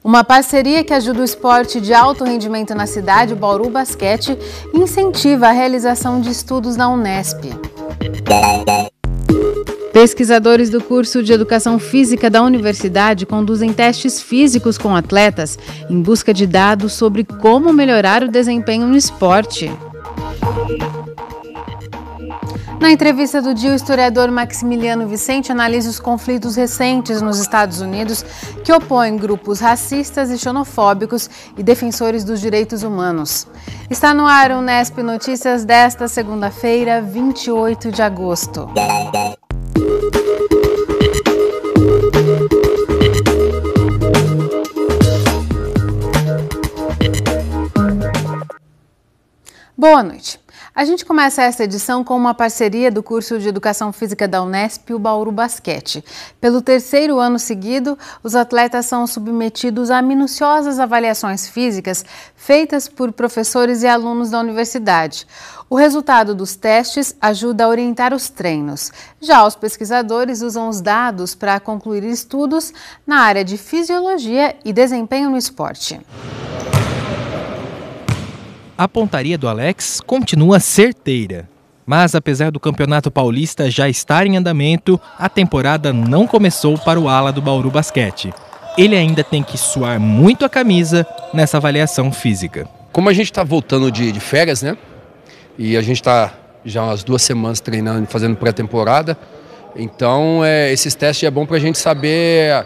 Uma parceria que ajuda o esporte de alto rendimento na cidade, o Bauru Basquete, incentiva a realização de estudos na Unesp. Pesquisadores do curso de Educação Física da universidade conduzem testes físicos com atletas em busca de dados sobre como melhorar o desempenho no esporte. Na entrevista do dia, o historiador Maximiliano Vicente analisa os conflitos recentes nos Estados Unidos que opõem grupos racistas e xenofóbicos e defensores dos direitos humanos. Está no ar o Unesp Notícias desta segunda-feira, 28 de agosto. Boa noite. A gente começa essa edição com uma parceria do curso de Educação Física da Unesp, o Bauru Basquete. Pelo terceiro ano seguido, os atletas são submetidos a minuciosas avaliações físicas feitas por professores e alunos da universidade. O resultado dos testes ajuda a orientar os treinos. Já os pesquisadores usam os dados para concluir estudos na área de fisiologia e desempenho no esporte. A pontaria do Alex continua certeira. Mas apesar do Campeonato Paulista já estar em andamento, a temporada não começou para o ala do Bauru Basquete. Ele ainda tem que suar muito a camisa nessa avaliação física. Como a gente está voltando de férias, né? E a gente está já umas 2 semanas treinando, fazendo pré-temporada. Então esses testes é bom para a gente saber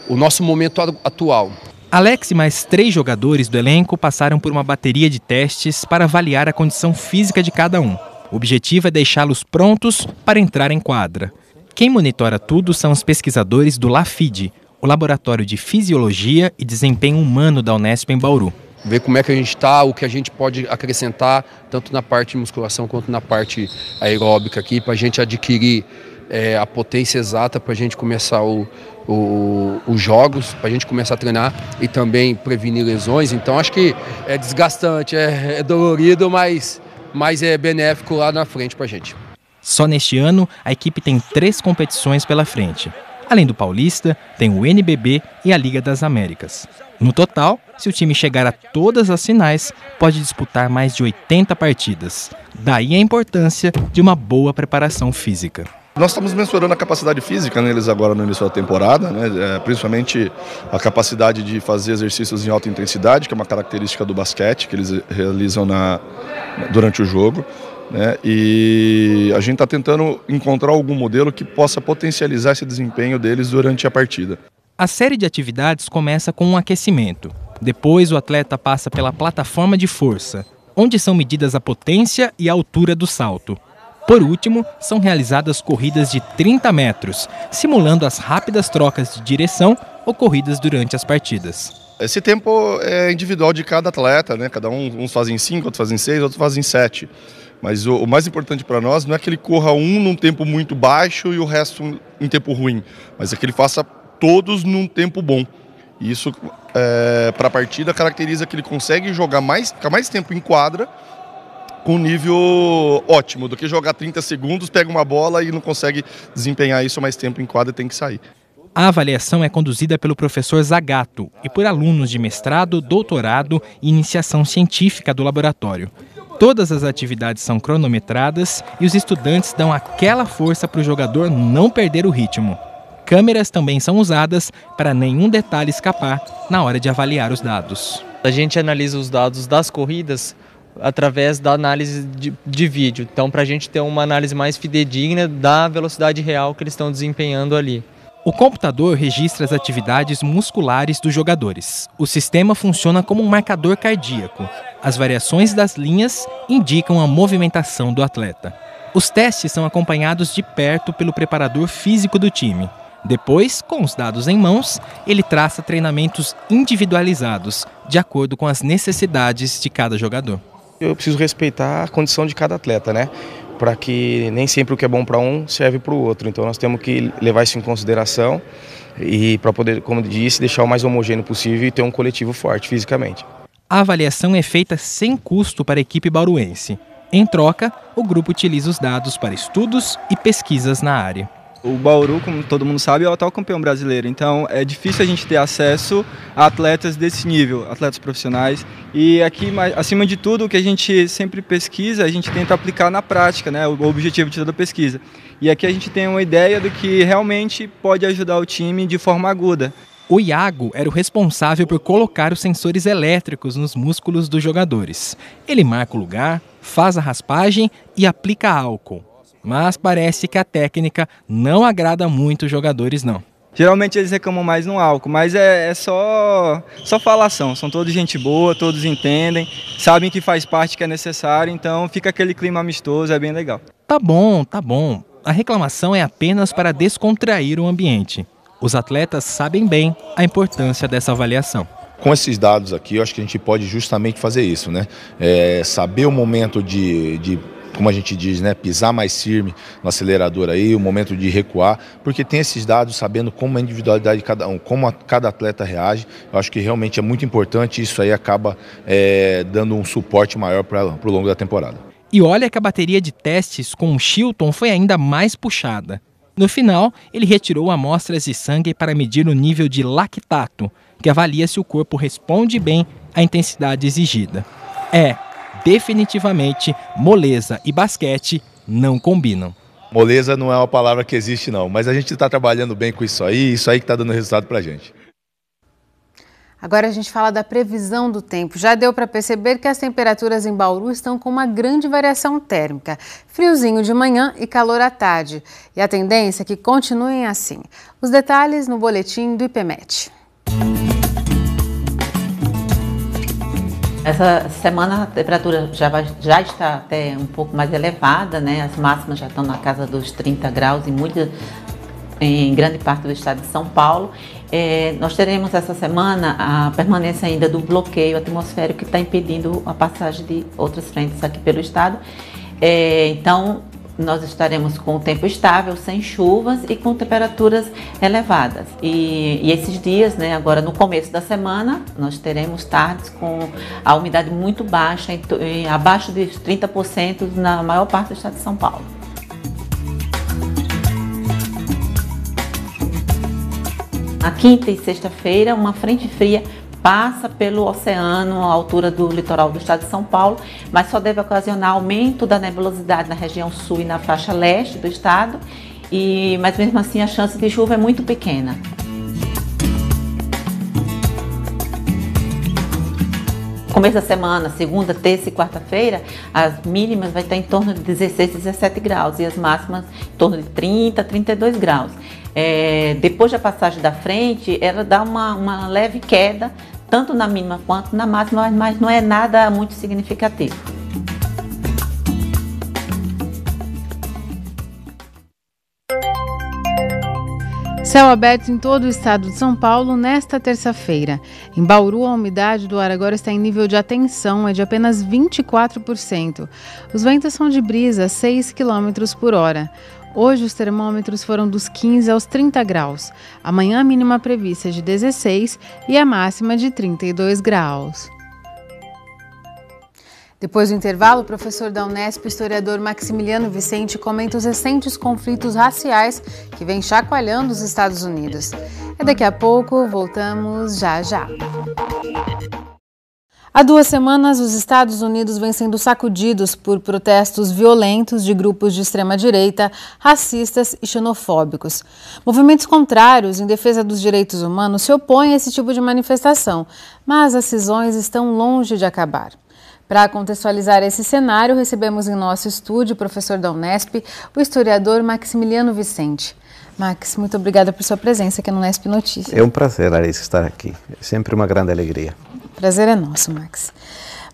o nosso momento atual. Alex e mais 3 jogadores do elenco passaram por uma bateria de testes para avaliar a condição física de cada um. O objetivo é deixá-los prontos para entrar em quadra. Quem monitora tudo são os pesquisadores do LAFID, o Laboratório de Fisiologia e Desempenho Humano da Unesp em Bauru. Ver como é que a gente está, o que a gente pode acrescentar, tanto na parte de musculação quanto na parte aeróbica aqui, para a gente adquirir a potência exata para a gente começar os jogos, para a gente começar a treinar e também prevenir lesões. Então acho que é desgastante, é dolorido, mas é benéfico lá na frente para a gente. Só neste ano, a equipe tem 3 competições pela frente. Além do Paulista, tem o NBB e a Liga das Américas. No total, se o time chegar a todas as finais, pode disputar mais de 80 partidas. Daí a importância de uma boa preparação física. Nós estamos mensurando a capacidade física neles agora no início da temporada, né? Principalmente a capacidade de fazer exercícios em alta intensidade, que é uma característica do basquete que eles realizam durante o jogo, né? E a gente está tentando encontrar algum modelo que possa potencializar esse desempenho deles durante a partida. A série de atividades começa com um aquecimento. Depois o atleta passa pela plataforma de força, onde são medidas a potência e a altura do salto. Por último, são realizadas corridas de 30 metros, simulando as rápidas trocas de direção ocorridas durante as partidas. Esse tempo é individual de cada atleta, né? Cada uns fazem 5, outros fazem 6, outros fazem 7. Mas o mais importante para nós não é que ele corra num tempo muito baixo e o resto em tempo ruim, mas é que ele faça todos num tempo bom. E isso, para a partida, caracteriza que ele consegue ficar mais tempo em quadra, com um nível ótimo, do que jogar 30 segundos, pega uma bola e não consegue desempenhar isso mais tempo em quadra e tem que sair. A avaliação é conduzida pelo professor Zagato e por alunos de mestrado, doutorado e iniciação científica do laboratório. Todas as atividades são cronometradas e os estudantes dão aquela força para o jogador não perder o ritmo. Câmeras também são usadas para nenhum detalhe escapar na hora de avaliar os dados. A gente analisa os dados das corridas através da análise de vídeo. Então, para a gente ter uma análise mais fidedigna da velocidade real que eles estão desempenhando ali. O computador registra as atividades musculares dos jogadores. O sistema funciona como um marcador cardíaco. As variações das linhas indicam a movimentação do atleta. Os testes são acompanhados de perto pelo preparador físico do time. Depois, com os dados em mãos, ele traça treinamentos individualizados, de acordo com as necessidades de cada jogador. Eu preciso respeitar a condição de cada atleta, né? Para que nem sempre o que é bom para um serve para o outro. Então nós temos que levar isso em consideração e para poder, como eu disse, deixar o mais homogêneo possível e ter um coletivo forte fisicamente. A avaliação é feita sem custo para a equipe bauruense. Em troca, o grupo utiliza os dados para estudos e pesquisas na área. O Bauru, como todo mundo sabe, é o atual campeão brasileiro, então é difícil a gente ter acesso a atletas desse nível, atletas profissionais. E aqui, acima de tudo, o que a gente sempre pesquisa, a gente tenta aplicar na prática, né, o objetivo de toda a pesquisa. E aqui a gente tem uma ideia do que realmente pode ajudar o time de forma aguda. O Iago era o responsável por colocar os sensores elétricos nos músculos dos jogadores. Ele marca o lugar, faz a raspagem e aplica álcool. Mas parece que a técnica não agrada muito os jogadores, não. Geralmente eles reclamam mais no álcool, mas é só falação. São todos gente boa, todos entendem, sabem que faz parte, que é necessário, então fica aquele clima amistoso, é bem legal. Tá bom, tá bom. A reclamação é apenas para descontrair o ambiente. Os atletas sabem bem a importância dessa avaliação. Com esses dados aqui, eu acho que a gente pode justamente fazer isso, né? Saber o momento de como a gente diz, né, pisar mais firme no acelerador aí, o momento de recuar, porque tem esses dados sabendo como a individualidade de cada um, como cada atleta reage. Eu acho que realmente é muito importante e isso aí acaba dando um suporte maior para o longo da temporada. E olha que a bateria de testes com o Chilton foi ainda mais puxada. No final, ele retirou amostras de sangue para medir o nível de lactato, que avalia se o corpo responde bem à intensidade exigida. Definitivamente, moleza e basquete não combinam. Moleza não é uma palavra que existe não, mas a gente está trabalhando bem com isso aí que está dando resultado para a gente. Agora a gente fala da previsão do tempo. Já deu para perceber que as temperaturas em Bauru estão com uma grande variação térmica. Friozinho de manhã e calor à tarde. E a tendência é que continuem assim. Os detalhes no boletim do IPMET. Essa semana a temperatura já está até um pouco mais elevada, né? As máximas já estão na casa dos 30 graus em grande parte do estado de São Paulo. Nós teremos essa semana a permanência ainda do bloqueio atmosférico que está impedindo a passagem de outras frentes aqui pelo estado. Então, nós estaremos com o tempo estável, sem chuvas e com temperaturas elevadas. E esses dias, né, agora no começo da semana, nós teremos tardes com a umidade muito baixa, abaixo de 30% na maior parte do estado de São Paulo. Na quinta e sexta-feira, uma frente fria passa pelo oceano, à altura do litoral do estado de São Paulo, mas só deve ocasionar aumento da nebulosidade na região sul e na faixa leste do estado, mas mesmo assim a chance de chuva é muito pequena. No começo da semana, segunda, terça e quarta-feira, as mínimas vai estar em torno de 16, 17 graus e as máximas em torno de 30, 32 graus. Depois da passagem da frente, ela dá uma leve queda, tanto na mínima quanto na máxima, mas não é nada muito significativo. Céu aberto em todo o estado de São Paulo nesta terça-feira. Em Bauru, a umidade do ar agora está em nível de atenção, é de apenas 24%. Os ventos são de brisa 6 km por hora. Hoje os termômetros foram dos 15 aos 30 graus. Amanhã a mínima prevista é de 16 e a máxima de 32 graus. Depois do intervalo, o professor da Unesp, historiador Maximiliano Vicente, comenta os recentes conflitos raciais que vêm chacoalhando os Estados Unidos. Daqui a pouco, voltamos já. Há 2 semanas, os Estados Unidos vêm sendo sacudidos por protestos violentos de grupos de extrema-direita, racistas e xenofóbicos. Movimentos contrários em defesa dos direitos humanos se opõem a esse tipo de manifestação, mas as cisões estão longe de acabar. Para contextualizar esse cenário, recebemos em nosso estúdio o professor da Unesp, o historiador Maximiliano Vicente. Max, muito obrigada por sua presença aqui no Unesp Notícias. É um prazer, Larissa, estar aqui. É sempre uma grande alegria. Prazer é nosso, Max.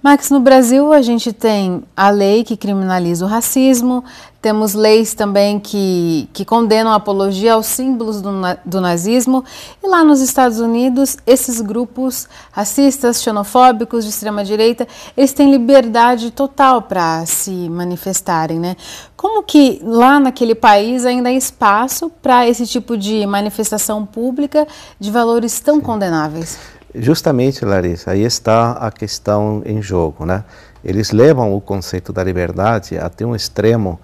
Max, no Brasil a gente tem a lei que criminaliza o racismo, temos leis também que condenam a apologia aos símbolos do nazismo, e lá nos Estados Unidos esses grupos racistas, xenofóbicos, de extrema-direita, eles têm liberdade total para se manifestarem, né? Como que lá naquele país ainda há espaço para esse tipo de manifestação pública de valores tão condenáveis? Justamente, Larissa, aí está a questão em jogo, né? Eles levam o conceito da liberdade até um extremo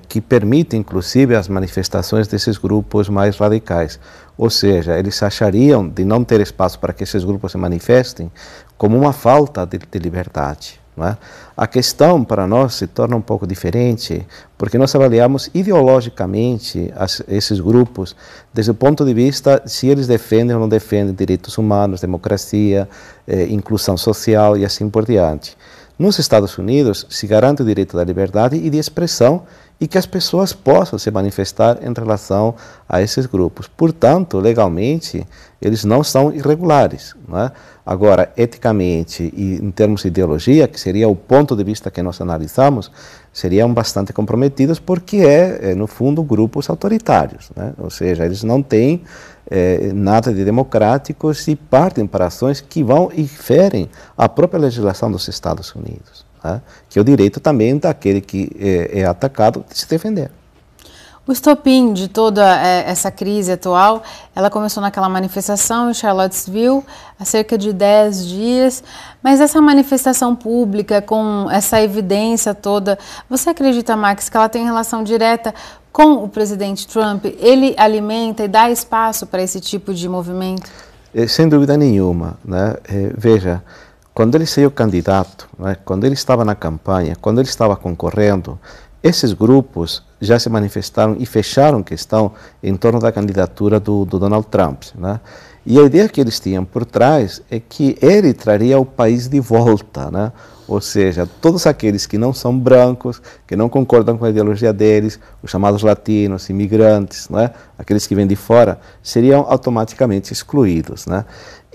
que permite, inclusive, as manifestações desses grupos mais radicais. Ou seja, eles achariam de não ter espaço para que esses grupos se manifestem como uma falta de liberdade. Não é? A questão para nós se torna um pouco diferente, porque nós avaliamos ideologicamente esses grupos desde o ponto de vista se eles defendem ou não defendem direitos humanos, democracia, inclusão social e assim por diante. Nos Estados Unidos se garante o direito da liberdade e de expressão e que as pessoas possam se manifestar em relação a esses grupos. Portanto, legalmente, eles não são irregulares. Não é? Agora, eticamente e em termos de ideologia, que seria o ponto de vista que nós analisamos, seriam bastante comprometidos porque no fundo, grupos autoritários. Né? Ou seja, eles não têm nada de democráticos e partem para ações que vão e ferem a própria legislação dos Estados Unidos. Né? Que é o direito também daquele que é atacado de se defender. O estopim de toda essa crise atual, ela começou naquela manifestação em Charlottesville há cerca de 10 dias, mas essa manifestação pública com essa evidência toda, você acredita, Max, que ela tem relação direta com o presidente Trump? Ele alimenta e dá espaço para esse tipo de movimento? Sem dúvida nenhuma. Né? Veja, quando ele saiu candidato, né, quando ele estava na campanha, quando ele estava concorrendo, esses grupos já se manifestaram e fecharam questão em torno da candidatura do Donald Trump. Né? E a ideia que eles tinham por trás é que ele traria o país de volta, né? Ou seja, todos aqueles que não são brancos, que não concordam com a ideologia deles, os chamados latinos, imigrantes, né? Aqueles que vêm de fora, seriam automaticamente excluídos. Né?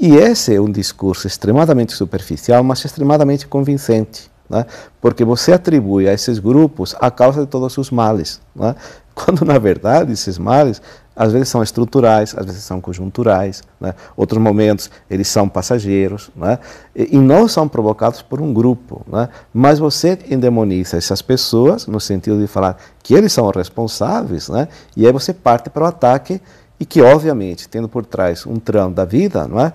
E esse é um discurso extremadamente superficial, mas extremadamente convincente. Né? Porque você atribui a esses grupos a causa de todos os males, né? Quando na verdade esses males às vezes são estruturais, às vezes são conjunturais, né? Outros momentos eles são passageiros, né? E não são provocados por um grupo, né? Mas você endemoniza essas pessoas no sentido de falar que eles são os responsáveis, né? E aí você parte para o ataque e que obviamente tendo por trás um Trump da vida, não é?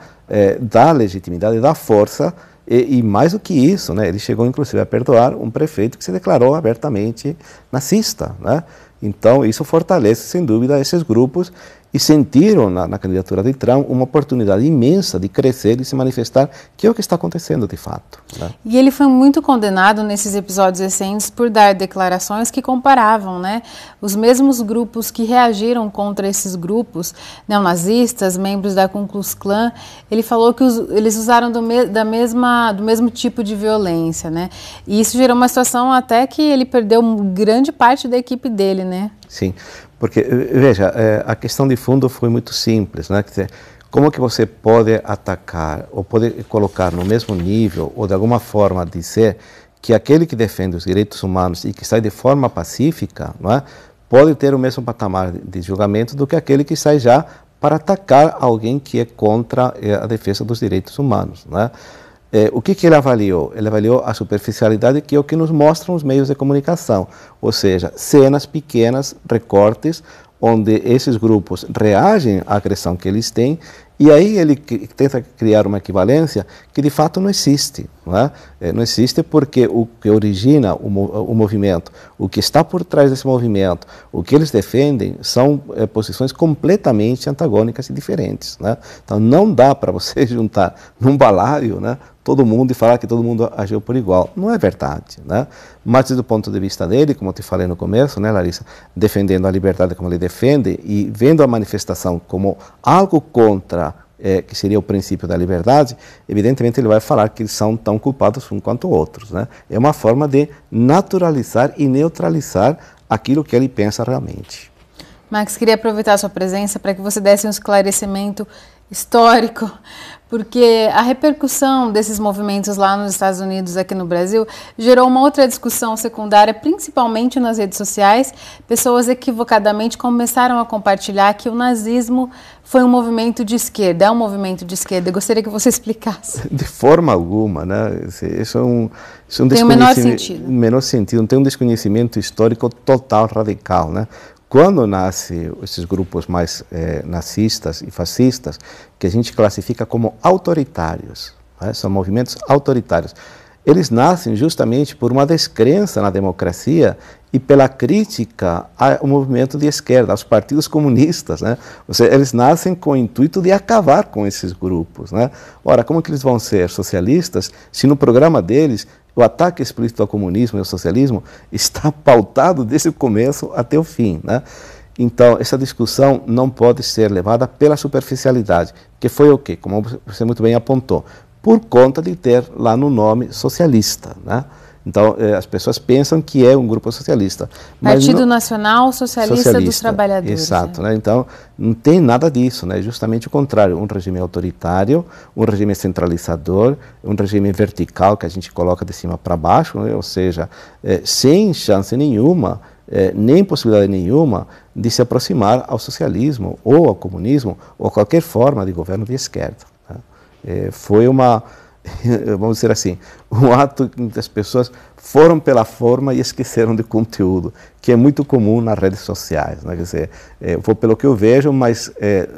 Dá legitimidade, dá força. E mais do que isso, né, ele chegou inclusive a perdoar um prefeito que se declarou abertamente nazista. Né? Então isso fortalece sem dúvida esses grupos e sentiram na candidatura de Trump uma oportunidade imensa de crescer e se manifestar, que é o que está acontecendo de fato. Né? E ele foi muito condenado nesses episódios recentes por dar declarações que comparavam, né, os mesmos grupos que reagiram contra esses grupos neonazistas, membros da Ku Klux Klan. Ele falou que eles usaram do mesmo tipo de violência, né? E isso gerou uma situação até que ele perdeu grande parte da equipe dele, né? Sim, porque, veja, a questão de fundo foi muito simples, né? Quer dizer, como que você pode atacar ou pode colocar no mesmo nível ou de alguma forma dizer que aquele que defende os direitos humanos e que sai de forma pacífica, não é, pode ter o mesmo patamar de julgamento do que aquele que sai já para atacar alguém que é contra a defesa dos direitos humanos, não é? O que ele avaliou? Ele avaliou a superficialidade, que é o que nos mostram os meios de comunicação, ou seja, cenas pequenas, recortes, onde esses grupos reagem à agressão que eles têm, e aí ele tenta criar uma equivalência que de fato não existe. Não é? Não existe porque o que origina o movimento, o que está por trás desse movimento, o que eles defendem são posições completamente antagônicas e diferentes. Né? Então não dá para você juntar num balaio, né, todo mundo e falar que todo mundo agiu por igual. Não é verdade. Né? Mas do ponto de vista dele, como eu te falei no começo, né, Larissa, defendendo a liberdade como ele defende e vendo a manifestação como algo contra que seria o princípio da liberdade, evidentemente ele vai falar que eles são tão culpados uns quanto outros. Né? É uma forma de naturalizar e neutralizar aquilo que ele pensa realmente. Max, queria aproveitar a sua presença para que você desse um esclarecimento histórico, porque a repercussão desses movimentos lá nos Estados Unidos, aqui no Brasil, gerou uma outra discussão secundária, principalmente nas redes sociais. Pessoas equivocadamente começaram a compartilhar que o nazismo foi um movimento de esquerda, é um movimento de esquerda. Eu gostaria que você explicasse. De forma alguma, né? Isso é um tem o menor sentido. Menor sentido, não tem um desconhecimento histórico total, radical, né? Quando nascem esses grupos mais nazistas e fascistas, que a gente classifica como autoritários, né? São movimentos autoritários, eles nascem justamente por uma descrença na democracia e pela crítica ao movimento de esquerda, aos partidos comunistas, né? Ou seja, eles nascem com o intuito de acabar com esses grupos, né? Ora, como que eles vão ser socialistas se no programa deles o ataque explícito ao comunismo e ao socialismo está pautado desde o começo até o fim, né? Então, essa discussão não pode ser levada pela superficialidade, que foi o quê? Como você muito bem apontou, por conta de ter lá no nome socialista, né? Então, as pessoas pensam que é um grupo socialista. Partido Nacional Socialista dos Trabalhadores. Exato, né? Então, não tem nada disso, né? Justamente o contrário, um regime autoritário, um regime centralizador, um regime vertical que a gente coloca de cima para baixo, né? Ou seja, sem chance nenhuma, nem possibilidade nenhuma de se aproximar ao socialismo ou ao comunismo ou a qualquer forma de governo de esquerda, né? Foi uma, vamos dizer assim, um ato em que as pessoas foram pela forma e esqueceram do conteúdo, que é muito comum nas redes sociais, né? Quer dizer, pelo que eu vejo, mas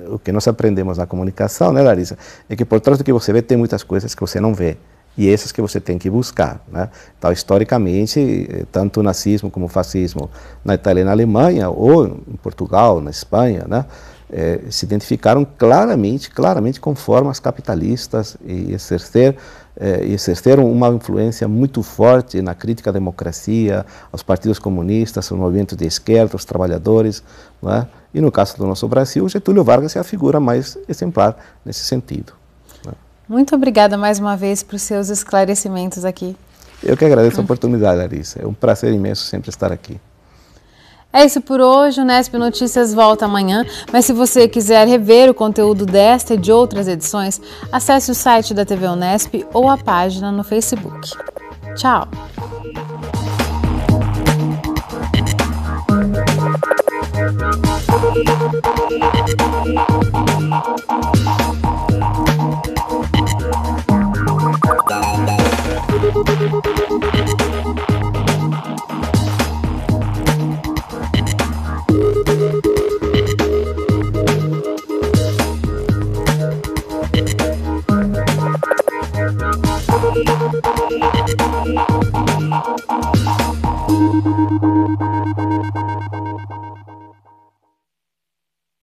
o que nós aprendemos na comunicação, né, Larissa, é que por trás do que você vê tem muitas coisas que você não vê. E essas que você tem que buscar, né? Então, historicamente, tanto o nazismo como o fascismo na Itália e na Alemanha, ou em Portugal, na Espanha, né? Se identificaram claramente com formas capitalistas e exerceram uma influência muito forte na crítica à democracia, aos partidos comunistas, ao movimento de esquerda, aos trabalhadores, né? E no caso do nosso Brasil, Getúlio Vargas é a figura mais exemplar nesse sentido. Muito obrigada mais uma vez por seus esclarecimentos aqui. Eu que agradeço a oportunidade, Larissa. É um prazer imenso sempre estar aqui. É isso por hoje, o Unesp Notícias volta amanhã, mas se você quiser rever o conteúdo desta e de outras edições, acesse o site da TV Unesp ou a página no Facebook. Tchau!